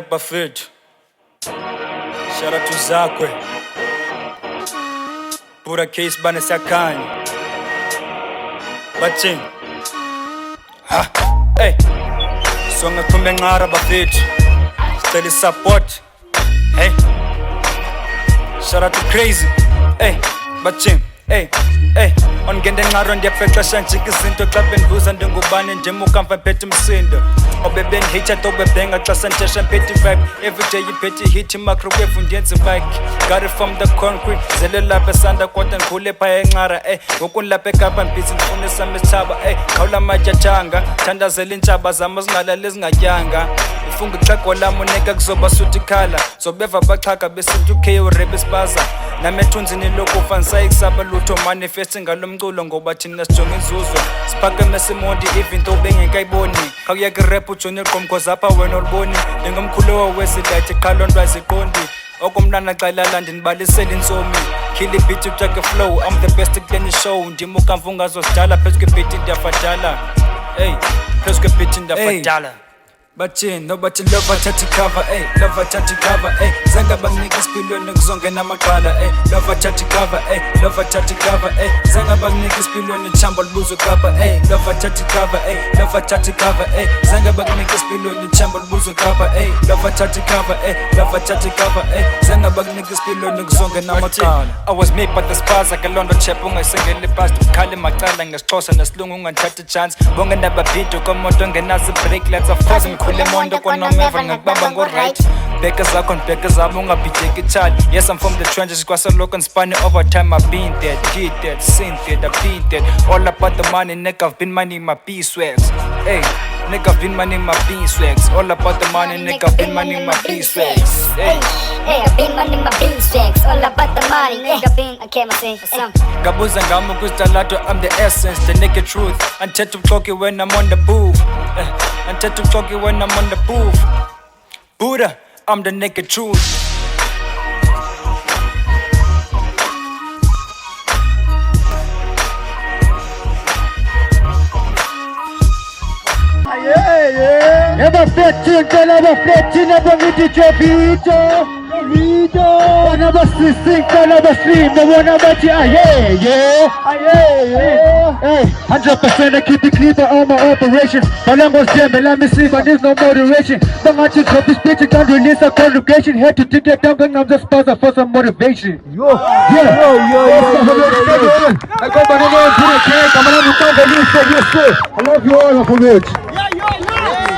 Bafethu, shout out to Zakwe, Pura Case Bana Sakani, Batin, ha, hey, songa kumengara Bafethu, steady support, hey, shout out to Crazy, hey, Batin, hey, hey, on gende ngaro ndiyafexa shanjika izinto xa bendibuza ndingubani ndimukamva mphethe umsindo obebe ndihitya tobebhenga xa santesha mphethe vibe everyday iphethe hit microwave ndiyenza imike got it from the concrete zele lapha esanda kodwa ndikhule phaya enxara ngoku ndilapha ekapa mbhizi ndifune sami isithaba khawula matyathanga thandazela iintshaba zam zingalali zingatyanga ifunga ixhego lam uneka kuzoba suthi ikhala zobeva baxhaka besintu ukho rap spaza namethunzini lokufa ndisayikusaba lutho manifesti ngalo mculo ngoba thina sijonga inzuzo siphakeme simonti even though bengekayiboni khawuyeka irap ujoni iqomkhoza apha wena oluboni ndingomkhulo wesilathi qhalo ndwaziqondi okomntana xa ilala ndinibalisela intsomi kill beat utrake flow I'm the best kule show ndimukamva ungazozidala phezu kwebhethi ndiyafadala phezu kwebhethi ndiyafadala Batin, no batin love atati cover, love atati cover, zanga banginika isipilweni kuzongena amaqala, love atati cover, love atati cover, zanga banginika isipilweni chamba libuzo kapa, love atati cover, love atati cover, zanga banginika isipilweni chamba libuzo kapa, love atati cover, love atati cover, zanga banginika isipilweni kuzongena amaqala. I was made by the spars akalonda chepo ungasengeli past ukhale macala ngesixhosa nesilungu ungathatha chance bonke ndababhido komoto ngenazi break let's of course khule mondo konomeva ngakubamba ngo-right bheke zakho ndibheke zabo ungabhideki itshali yes I'm from the trenches kwaseloko ndisipane overtime I've been dead, did that, seen that, I've been dead all about the money nigga I've been money in my beeswax nigga I've been money in my beeswax all about the money nigga I've been money in my beeswax I've been money in my beeswax all about the money nigga been okay my say ngabuza ngami kwisitalato I'm the essence the naked truth anthetha uxoki when I'm on the booth anthetha uxoki when I'm on the booth Buddha I'm the naked truth Never fetching, never meet your video. Never sing, never sleep, no one about you. Yeah. 100% I keep it clean for all my operations. My language jam, but let me sleep, but there's no moderation. Don't want you to drop this bitch, you can't release a congregation. Had to take that down, and I'm just pausing for some motivation. Yo. I got my name on the cake, I'm gonna be talking to you, I love you all, Uncle Rich.